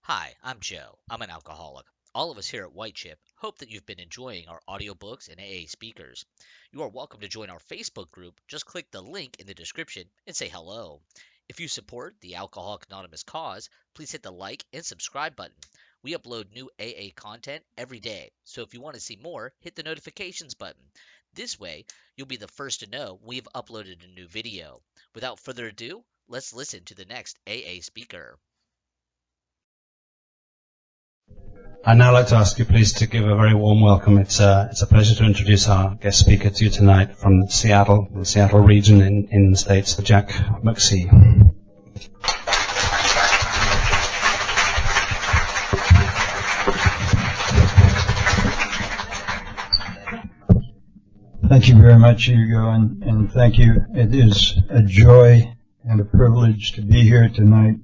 Hi, I'm Joe. I'm an alcoholic. All of us here at White Chip hope that you've been enjoying our audiobooks and AA speakers. You are welcome to join our Facebook group. Just click the link in the description and say hello. If you support the Alcoholic Anonymous cause, please hit the like and subscribe button. We upload new AA content every day, so if you want to see more, hit the notifications button. This way, you'll be the first to know when we've uploaded a new video. Without further ado, let's listen to the next AA speaker. I'd now like to ask you please to give a very warm welcome. It's a pleasure to introduce our guest speaker to you tonight from Seattle, the Seattle region in the States, Jack McC. Thank you very much, Hugo, and thank you. It is a joy and a privilege to be here tonight.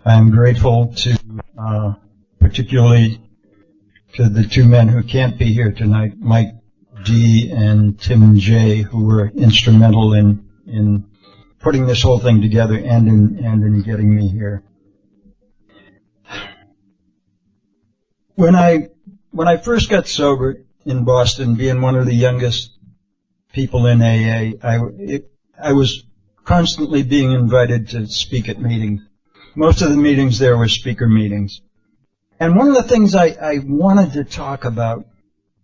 I'm grateful to, particularly to the two men who can't be here tonight, Mike D. and Tim J., who were instrumental in putting this whole thing together and in getting me here. When I first got sober in Boston, being one of the youngest people in AA, I was constantly being invited to speak at meetings. Most of the meetings there were speaker meetings. And one of the things I wanted to talk about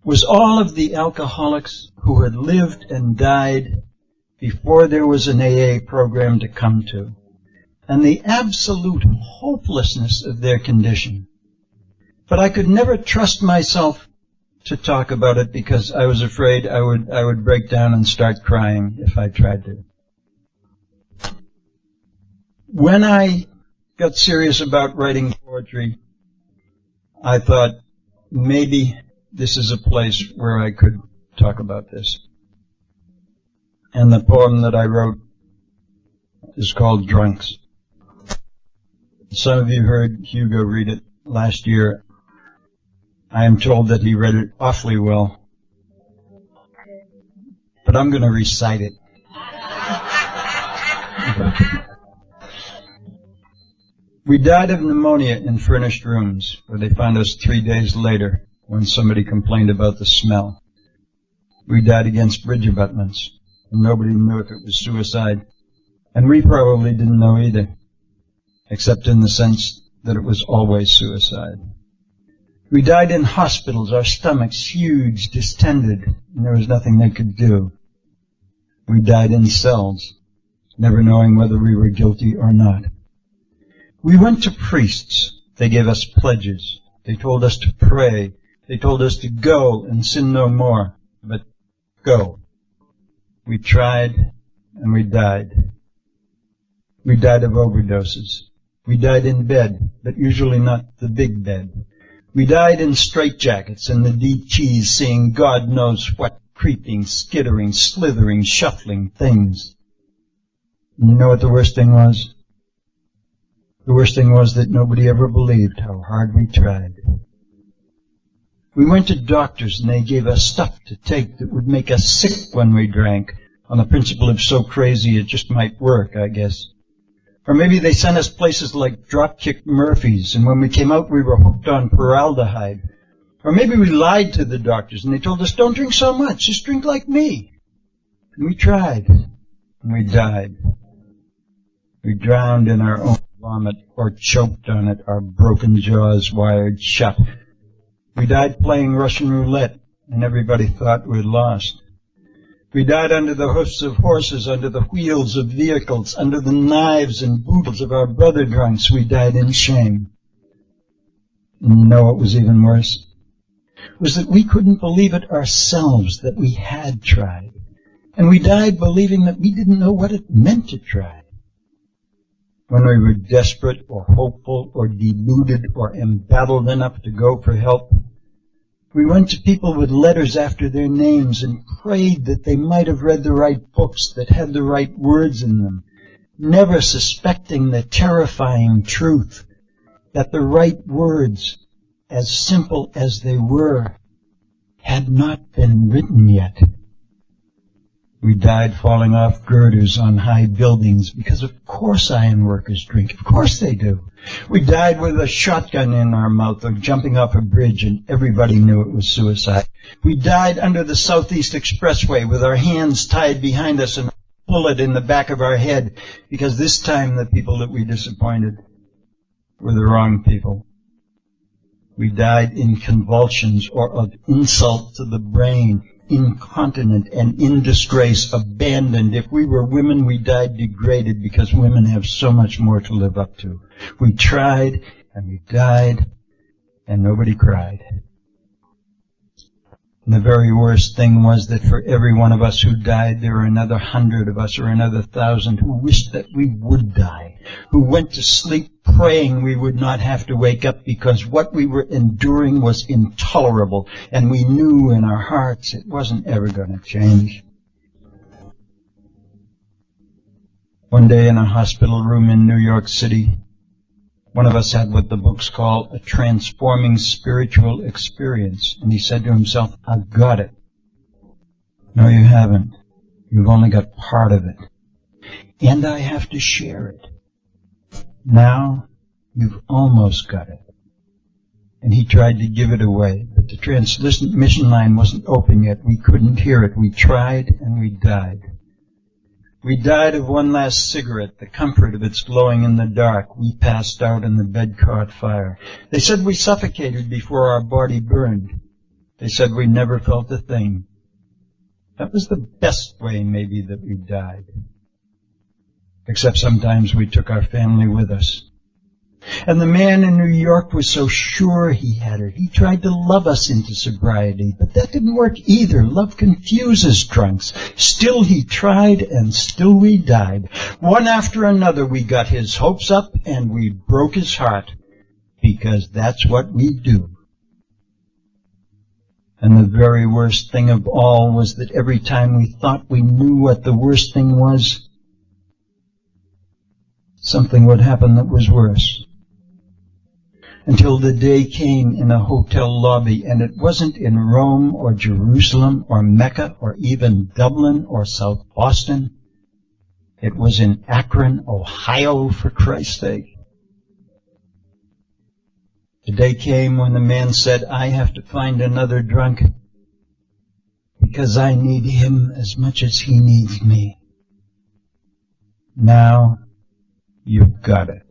was all of the alcoholics who had lived and died before there was an AA program to come to, and the absolute hopelessness of their condition. But I could never trust myself to talk about it because I was afraid I would break down and start crying if I tried to. When I got serious about writing poetry, I thought maybe this is a place where I could talk about this. And the poem that I wrote is called Drunks. Some of you heard Hugo read it last year. I am told that he read it awfully well. But I'm going to recite it. We died of pneumonia in furnished rooms, where they found us 3 days later when somebody complained about the smell. We died against bridge abutments, and nobody knew if it was suicide. And we probably didn't know either, except in the sense that it was always suicide. We died in hospitals, our stomachs huge, distended, and there was nothing they could do. We died in cells, never knowing whether we were guilty or not. We went to priests. They gave us pledges. They told us to pray. They told us to go and sin no more, but go. We tried, and we died. We died of overdoses. We died in bed, but usually not the big bed. We died in straitjackets in the deep cheese, seeing God knows what creeping, skittering, slithering, shuffling things. And you know what the worst thing was? The worst thing was that nobody ever believed how hard we tried. We went to doctors and they gave us stuff to take that would make us sick when we drank, on the principle of so crazy it just might work, I guess. Or maybe they sent us places like Dropkick Murphy's, and when we came out we were hooked on formaldehyde. Or maybe we lied to the doctors and they told us, don't drink so much, just drink like me. And we tried, and we died. We drowned in our own vomit or choked on it, our broken jaws wired shut. We died playing Russian roulette, and everybody thought we'd lost. We died under the hoofs of horses, under the wheels of vehicles, under the knives and boodles of our brother drunks. We died in shame. And you know what was even worse? Was that we couldn't believe it ourselves that we had tried. And we died believing that we didn't know what it meant to try. When we were desperate or hopeful or deluded or embattled enough to go for help, we went to people with letters after their names and prayed that they might have read the right books that had the right words in them, never suspecting the terrifying truth that the right words, as simple as they were, had not been written yet. We died falling off girders on high buildings because of course iron workers drink. Of course they do. We died with a shotgun in our mouth or jumping off a bridge and everybody knew it was suicide. We died under the Southeast Expressway with our hands tied behind us and a bullet in the back of our head because this time the people that we disappointed were the wrong people. We died in convulsions or of insult to the brain, incontinent and in disgrace, abandoned. If we were women, we died degraded because women have so much more to live up to. We tried and we died and nobody cried. And the very worst thing was that for every one of us who died, there were another 100 of us or another 1,000 who wished that we would die, who went to sleep praying we would not have to wake up because what we were enduring was intolerable, and we knew in our hearts it wasn't ever going to change. One day in a hospital room in New York City, one of us had what the books call a transforming spiritual experience, and he said to himself, I've got it. No, you haven't. You've only got part of it. And I have to share it. Now, you've almost got it. And he tried to give it away, but the transmission line wasn't open yet. We couldn't hear it. We tried and we died. We died of one last cigarette, the comfort of its glowing in the dark. We passed out and the bed caught fire. They said we suffocated before our body burned. They said we never felt a thing. That was the best way, maybe, that we died. Except sometimes we took our family with us. And the man in New York was so sure he had it. He tried to love us into sobriety, but that didn't work either. Love confuses drunks. Still he tried, and still we died. One after another we got his hopes up, and we broke his heart, because that's what we do. And the very worst thing of all was that every time we thought we knew what the worst thing was, something would happen that was worse. Until the day came in a hotel lobby, and it wasn't in Rome or Jerusalem or Mecca or even Dublin or South Boston. It was in Akron, Ohio, for Christ's sake. The day came when the man said, I have to find another drunk because I need him as much as he needs me. Now you've got it.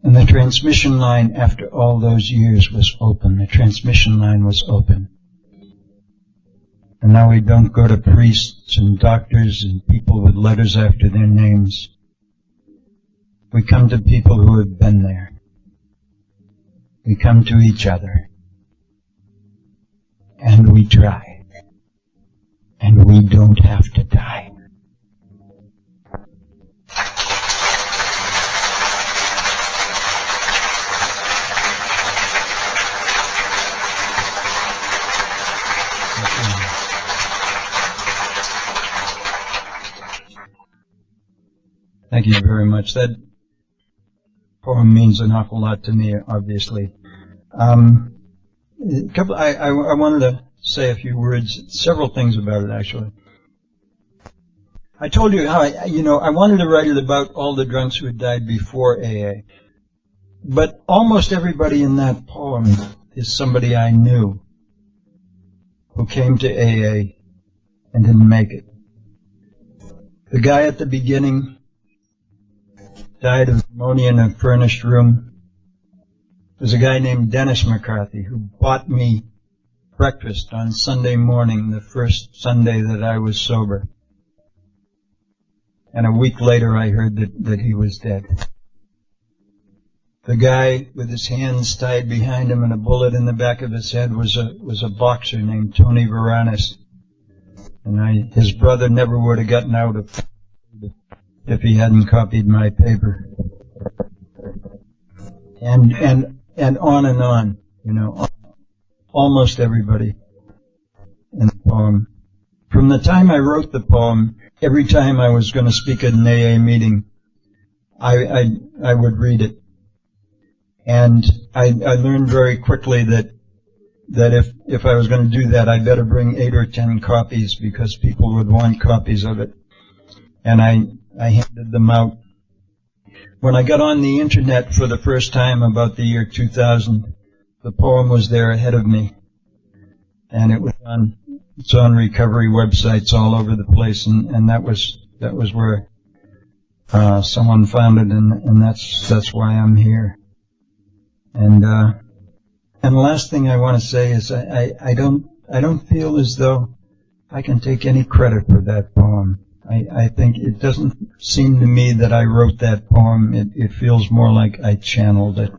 And the transmission line, after all those years, was open. The transmission line was open. And now we don't go to priests and doctors and people with letters after their names. We come to people who have been there. We come to each other. And we try. And we don't have to die. Thank you very much. That poem means an awful lot to me, obviously. I wanted to say a few words, several things about it, actually. I told you how I wanted to write it about all the drunks who had died before AA. But almost everybody in that poem is somebody I knew who came to AA and didn't make it. The guy at the beginning died of pneumonia in a furnished room. There's a guy named Dennis McCarthy who bought me breakfast on Sunday morning, the first Sunday that I was sober. And a week later I heard that he was dead. The guy with his hands tied behind him and a bullet in the back of his head was a boxer named Tony Varanis. And his brother never would have gotten out if he hadn't copied my paper. And on and on, almost everybody in the poem. From the time I wrote the poem, every time I was going to speak at an AA meeting, I would read it. And I learned very quickly that that if I was going to do that, I better bring 8 or 10 copies because people would want copies of it. And I handed them out. When I got on the internet for the first time about the year 2000, the poem was there ahead of me. And it's on recovery websites all over the place, and that was where someone found it, and that's why I'm here. And the last thing I want to say is I don't feel as though I can take any credit for that poem. I think it doesn't seem to me that I wrote that poem. It feels more like I channeled it.